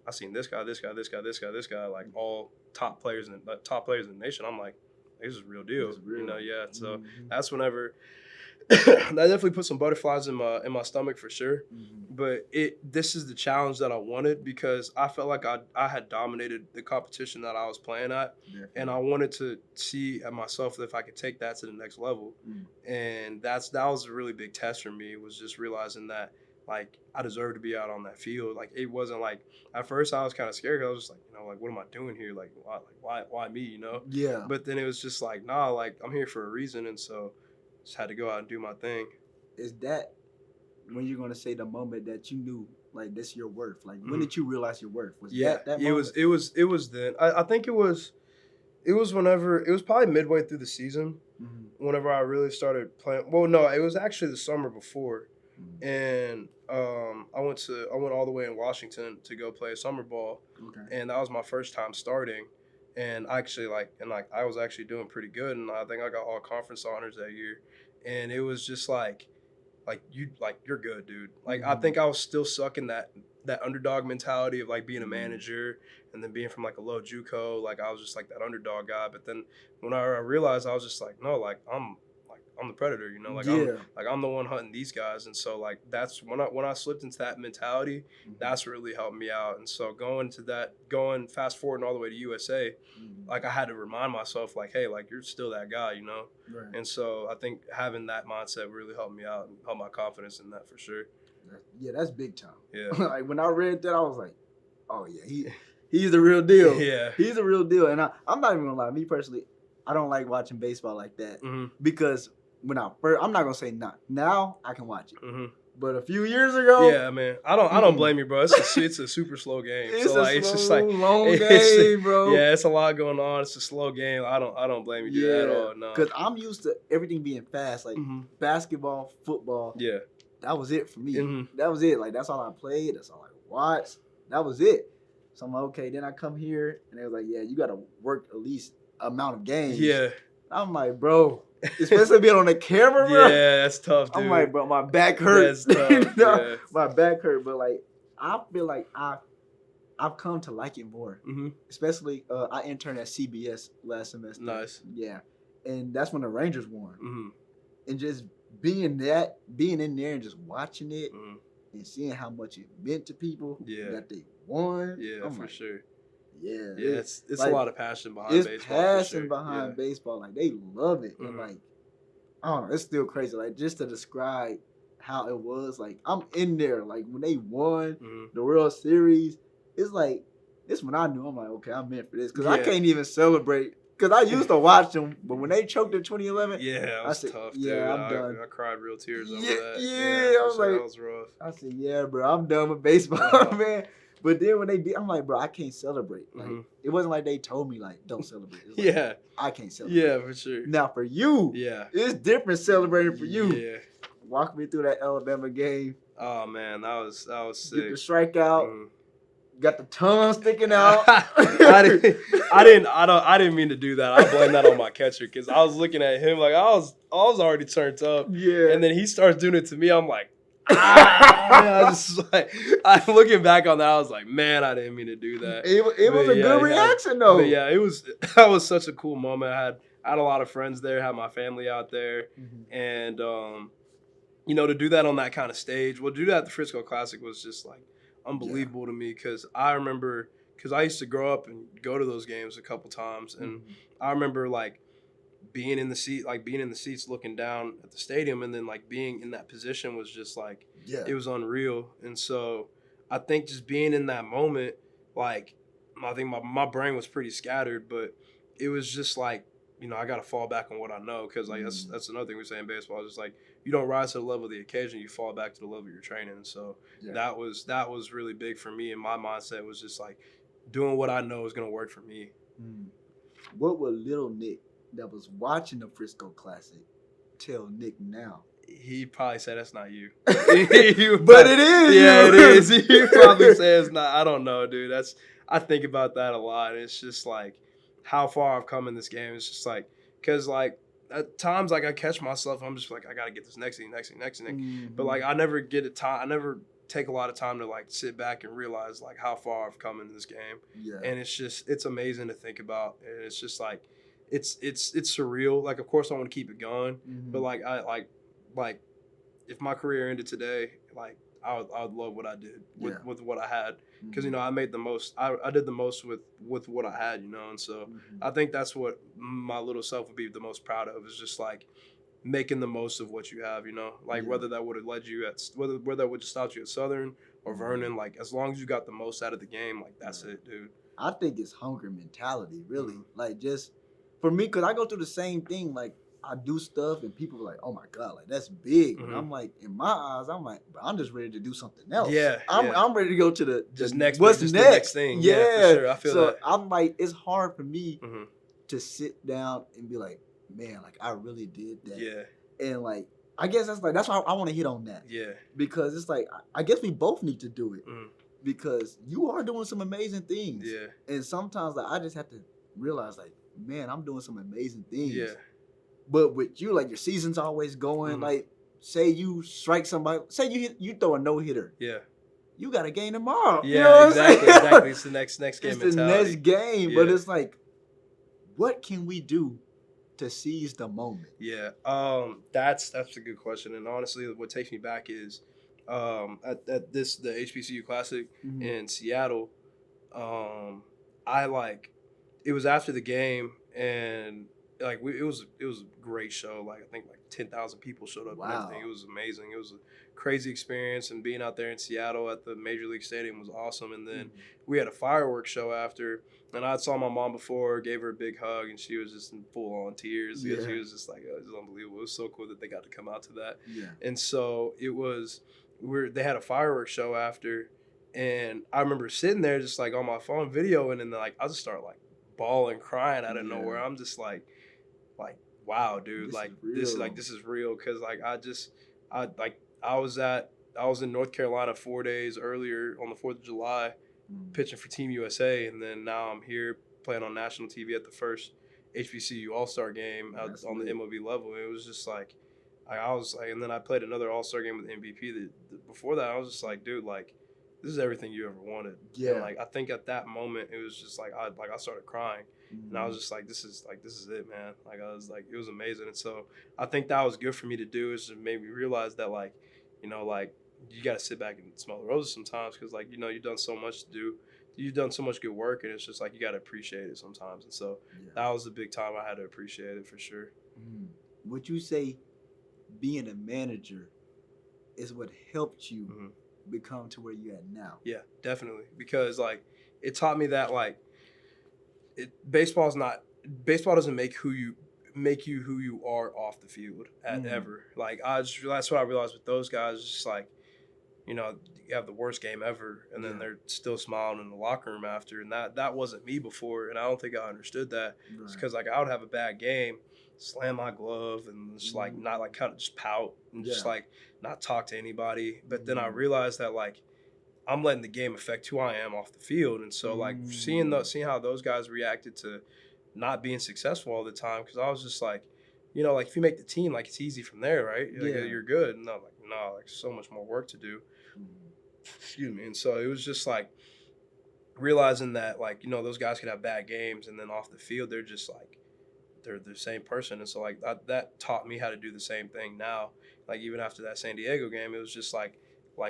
I seen this guy, like all top players in the nation. I'm like, this is a real deal, you know. Yeah, so that's whenever that definitely put some butterflies in my stomach for sure. But this is the challenge that I wanted, because I felt like I had dominated the competition that I was playing at, and I wanted to see at myself if I could take that to the next level. And that was a really big test for me, was just realizing that like I deserve to be out on that field. Like it wasn't like, at first I was kind of scared, because I was just like, you know, like what am I doing here? Like why me, you know? Yeah. But then it was just like, nah, like I'm here for a reason, and so just had to go out and do my thing. Is that when you're gonna say the moment that you knew like this your worth? Like when did you realize your worth? Was that moment? It was then. I think it was whenever, it was probably midway through the season, whenever I really started playing. Well, no, it was actually the summer before. And I went all the way in Washington to go play summer ball, and that was my first time starting. And actually, I was actually doing pretty good, and I think I got all conference honors that year. And it was just like you're good, dude. Like I think I was still stuck in that underdog mentality of like being a manager, and then being from like a low JUCO. Like I was just like that underdog guy. But then when I realized, I was just like, no, like I'm the predator, you know, I'm the one hunting these guys. And so like that's when I slipped into that mentality, that's really helped me out. And so going fast forward all the way to USA, like I had to remind myself like, hey, like you're still that guy, you know. Right. And so I think having that mindset really helped me out and helped my confidence in that for sure. Yeah, that's big time. Yeah. Like when I read that, I was like, oh yeah, he's the real deal. Yeah, he's a real deal. And I'm not even gonna lie, me personally, I don't like watching baseball like that, because when I'm not gonna say not now, I can watch it. But a few years ago, yeah, man, I don't blame you, bro. It's a super slow game. It's just like long game, bro. Yeah, it's a lot going on. It's a slow game. I don't blame you at all. No, because I'm used to everything being fast, like basketball, football. Yeah, that was it for me. That was it. Like that's all I played. That's all I watched. That was it. So I'm like, okay. Then I come here, and they was like, yeah, you got to work at least amount of games. Yeah, I'm like, bro. Especially being on the camera, bro. Yeah, that's tough, dude. I'm like, bro, my back hurts. That's tough. My back hurt, but like, I feel like I I've come to like it more. Especially, I interned at CBS last semester. Nice. Yeah, and that's when the Rangers won. And just being in there and just watching it and seeing how much it meant to people that they won. Yeah, I'm for sure. Yeah, it's like, a lot of passion behind baseball. It's passion behind baseball. Like, they love it. And like, I don't know, it's still crazy. Like, just to describe how it was, like, I'm in there. Like, when they won the World Series, it's like, this when I knew, I'm like, okay, I'm meant for this. Because I can't even celebrate. Because I used to watch them, but when they choked in 2011, it was tough, dude. Yeah, I'm done. I cried real tears over that. Yeah, I was like, that was rough. I said, yeah, bro, I'm done with baseball, man. But then when they did, I'm like, bro, I can't celebrate. Like, it wasn't like they told me, like, don't celebrate. It was like, I can't celebrate. Yeah, for sure. Now, for you, it's different celebrating for you. Yeah. Walk me through that Alabama game. Oh, man, that was sick. Get the strikeout. Got the tongue sticking out. I didn't mean to do that. I blame that on my catcher because I was looking at him like I was already turned up. Yeah. And then he starts doing it to me. I'm like, I'm looking back on that. I was like, man, I didn't mean to do that. It was a good reaction though. But yeah, that was such a cool moment. I had a lot of friends there, had my family out there, and you know, to do that on that kind of stage, do that at the Frisco Classic was just like unbelievable to me because I remember I used to grow up and go to those games a couple times, and I remember like being in the seats looking down at the stadium, and then like being in that position was just like it was unreal. And so I think just being in that moment, like I think my brain was pretty scattered, but it was just like, you know, I got to fall back on what I know because like that's another thing we say in baseball. It's just like you don't rise to the level of the occasion, you fall back to the level of your training. And so that was really big for me, and my mindset was just like doing what I know is going to work for me. What would little Nick that was watching the Frisco Classic tell Nick now? He'd probably say that's not you. But it is. Yeah, it is. He'd probably say it's not. I don't know, dude. I think about that a lot. It's just like how far I've come in this game. It's just like, because like at times like I catch myself, I'm just like, I got to get this next thing. But like I never get a time. I never take a lot of time to like sit back and realize like how far I've come in this game. Yeah. And it's amazing to think about. And it's just like, it's surreal. Like, of course I want to keep it going, but like I like if my career ended today, like I would love what I did with what I had, because you know I made the most. I did the most with what I had, you know, and so I think that's what my little self would be the most proud of, is just like making the most of what you have, you know, like whether that would have led you at whether that would have stopped you at Southern or Vernon, like as long as you got the most out of the game, like that's it, dude. I think it's hunger mentality, really, like just. For me, because I go through the same thing, like, I do stuff and people are like, oh, my God, like, that's big. And I'm like, in my eyes, I'm like, but I'm just ready to do something else. Yeah. I'm ready to go to the next. What's next? The next thing. Yeah, for sure. I feel so that. I'm like, it's hard for me to sit down and be like, man, like, I really did that. Yeah. And, like, I guess that's why I want to hit on that. Yeah. Because it's like, I guess we both need to do it. Because you are doing some amazing things. Yeah. And sometimes, like, I just have to realize, like, man, I'm doing some amazing things. Yeah. But with you, like, your season's always going. Like, say you strike somebody, say you throw a no-hitter. Yeah. You got a game tomorrow. Yeah, you know exactly. It's the next game it's mentality. the next game. But it's like, what can we do to seize the moment? Yeah. That's a good question. And honestly, what takes me back is at the HBCU Classic in Seattle, it was after the game, and like it was a great show. Like I think like 10,000 people showed up and everything. It was amazing. It was a crazy experience, and being out there in Seattle at the Major League Stadium was awesome. And then we had a fireworks show after, and I saw my mom before, gave her a big hug, and she was just in full on tears. Yeah. She was just like, it was unbelievable. It was so cool that they got to come out to that. Yeah. And so they had a fireworks show after, and I remember sitting there just like on my phone videoing, and then like I just started like bawling, crying out of nowhere. I'm just like, wow, dude, this is real. Cause like I was in North Carolina 4 days earlier on the 4th of July pitching for Team USA. And then now I'm here playing on national TV at the first HBCU All-Star game on the MLB level. It was just like, I was like, and then I played another All-Star game with MVP. Before that, I was just like, dude, like, this is everything you ever wanted. Yeah. And like I think at that moment it was just like I started crying, and I was just like, this is it, man. Like I was like, it was amazing. And so I think that was good for me to do, is to make me realize that like, like you got to sit back and smell the roses sometimes, because like you've done so much to do. You've done so much good work, and it's just like you got to appreciate it sometimes. And so that was the big time I had to appreciate it for sure. Would you say being a manager is what helped you become to where you're at now? Yeah, definitely. Because like it taught me that like baseball doesn't make you who you are off the field ever. Like that's what I realized with those guys. It's just like, you have the worst game ever, and then they're still smiling in the locker room after. And that wasn't me before, and I don't think I understood that. Right. It's because like I would have a bad game, slam my glove, and just like not like kind of just pout and just like not talk to anybody. But then I realized that like I'm letting the game affect who I am off the field, and so like seeing how those guys reacted to not being successful all the time, because I was just like, like if you make the team, like it's easy from there, right? Like, you're good. And I'm like, no, like so much more work to do. Excuse me. And so it was just like realizing that like, those guys could have bad games, and then off the field they're just like they're the same person. And so like that taught me how to do the same thing now. Like even after that San Diego game, it was just like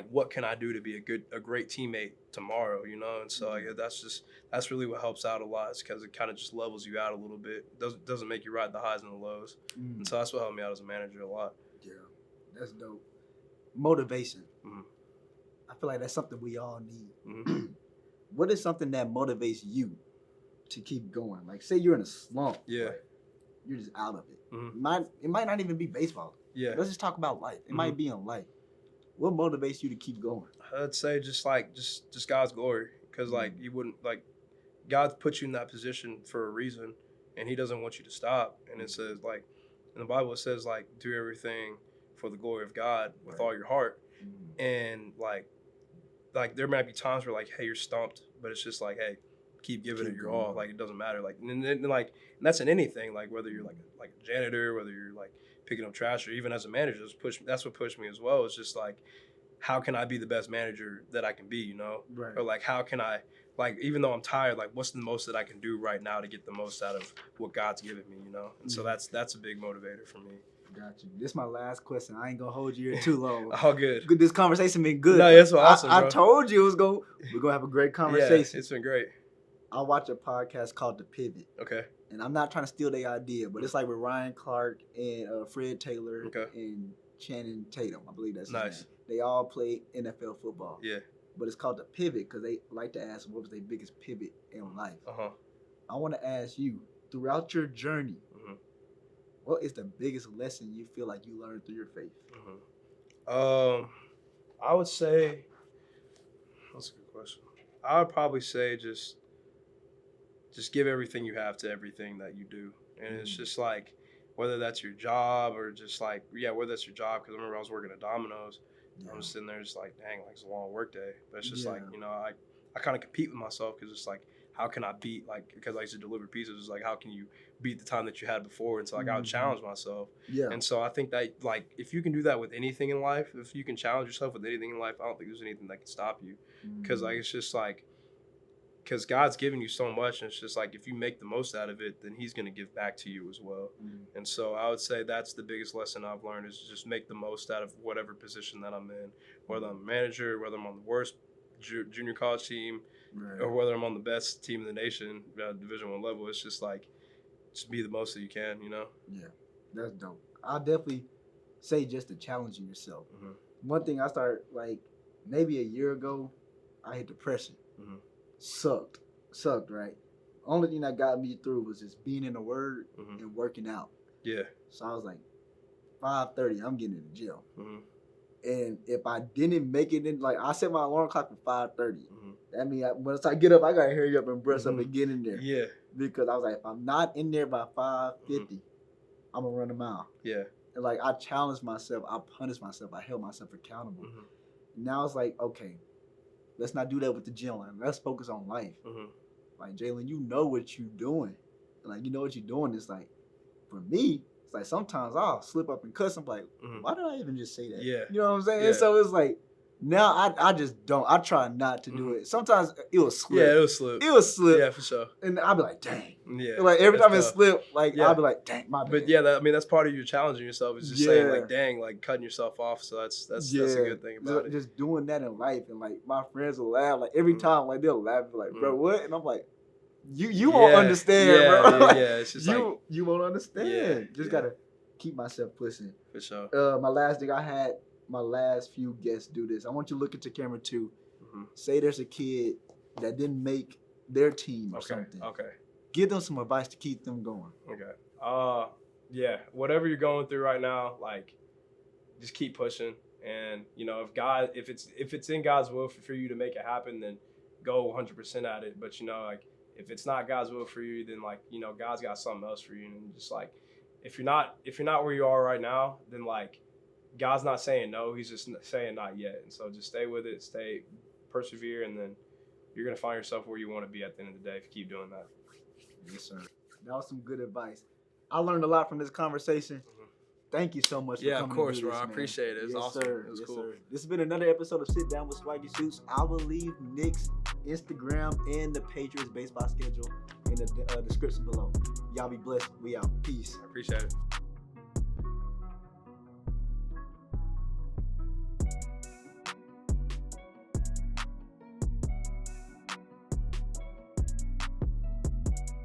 what can I do to be a great teammate tomorrow, And so like that's really what helps out a lot, is because it kind of just levels you out a little bit. Doesn't make you ride the highs and the lows. And so that's what helped me out as a manager a lot. Yeah, that's dope. Motivation. I feel like that's something we all need. What is something that motivates you to keep going? Like say you're in a slump. Yeah. Like, you're just out of it. It might not even be baseball. Yeah. Let's just talk about life. It might be in life. What motivates you to keep going? I'd say just God's glory, because like you wouldn't like God put you in that position for a reason, and He doesn't want you to stop. And it says like in the Bible, it says like do everything for the glory of God with all your heart. And like there might be times where like, hey, you're stumped, but it's just like, hey, keep giving it your all. Like it doesn't matter. Like and that's in anything. Like whether you're like a janitor, whether you're like picking up trash, or even as a manager, that's what pushed me as well. It's just like, how can I be the best manager that I can be, Right. Or like, how can I, like, even though I'm tired, like, what's the most that I can do right now to get the most out of what God's given me, And so that's a big motivator for me. Got you. This is my last question. I ain't gonna hold you here too long. All good. This conversation been good. No, that's awesome, bro. I told you we're gonna have a great conversation. Yeah, it's been great. I watch a podcast called The Pivot. Okay. And I'm not trying to steal their idea, but it's like with Ryan Clark and Fred Taylor and Channing Tatum. I believe that's his name. They all play NFL football. Yeah. But it's called The Pivot because they like to ask what was their biggest pivot in life. I want to ask you, throughout your journey, what is the biggest lesson you feel like you learned through your faith? I would say, that's a good question. I would probably say just give everything you have to everything that you do. And it's just like, whether that's your job or just like, whether that's your job, because I remember I was working at Domino's. I'm just sitting there just like, dang, like it's a long work day. But it's just like, I kind of compete with myself, because it's like, how can I beat, like, because I used to deliver pizzas, it's like, how can you beat the time that you had before? And so like I would challenge myself. Yeah. And so I think that like, if you can do that with anything in life, if you can challenge yourself with anything in life, I don't think there's anything that can stop you. Because like, it's just like, because God's given you so much, and it's just like, if you make the most out of it, then He's going to give back to you as well. And so I would say that's the biggest lesson I've learned, is just make the most out of whatever position that I'm in, whether I'm a manager, whether I'm on the worst junior college team, or whether I'm on the best team in the nation, Division I level. It's just like, just be the most that you can, Yeah, that's dope. I'll definitely say just to challenging yourself. One thing I started, like, maybe a year ago, I had depression. Sucked, right? Only thing that got me through was just being in the Word and working out. Yeah. So I was like, 5:30, I'm getting in the gym. And if I didn't make it in, like, I set my alarm clock for 5:30. That means once I get up, I gotta hurry up and brush up and get in there. Yeah. Because I was like, if I'm not in there by 5:50, I'm gonna run a mile. Yeah. And like, I challenged myself, I punished myself, I held myself accountable. Now it's like, okay, let's not do that with the gym. Like, let's focus on life. Like, Jalen, you know what you're doing. Like, you know what you're doing. It's like, for me, it's like sometimes I'll slip up and cuss. I'm like, why did I even just say that? Yeah. You know what I'm saying? Yeah. So it's like, Now I just don't. I try not to do it. Sometimes it will slip. Yeah, it'll slip. It will slip. Yeah, for sure. And I'll be like, dang. Yeah. Like every time it tough. slipped, like I'll be like, dang, my bad. But yeah, that's part of you challenging yourself is just saying like, dang, like cutting yourself off. So that's a good thing about it. Just doing that in life, and like my friends will laugh. Like every time, like they'll laugh, like, bro, what? And I'm like, you won't understand, bro. Like, it's just you won't understand. Yeah, just gotta keep myself pushing. For sure. My last thing I had my last few guests do this. I want you to look at your camera too. Say there's a kid that didn't make their team or something. Okay. Give them some advice to keep them going. Okay. Yeah. Whatever you're going through right now, like, just keep pushing. And you know, if it's in God's will for you to make it happen, then go 100% at it. But you know, like, if it's not God's will for you, then like, you know, God's got something else for you. And just like, if you're not where you are right now, then like, God's not saying no, he's just saying not yet. And so just stay with it, persevere, and then you're going to find yourself where you want to be at the end of the day if you keep doing that. Yes, sir. That was some good advice. I learned a lot from this conversation. Thank you so much for coming. Yeah, of course, to do bro. this, I appreciate it. It's awesome. Sir. It was cool. Sir. This has been another episode of Sit Down with SwaggyShoots. I will leave Nick's Instagram and the Patriots baseball schedule in the description below. Y'all be blessed. We out. Peace. I appreciate it.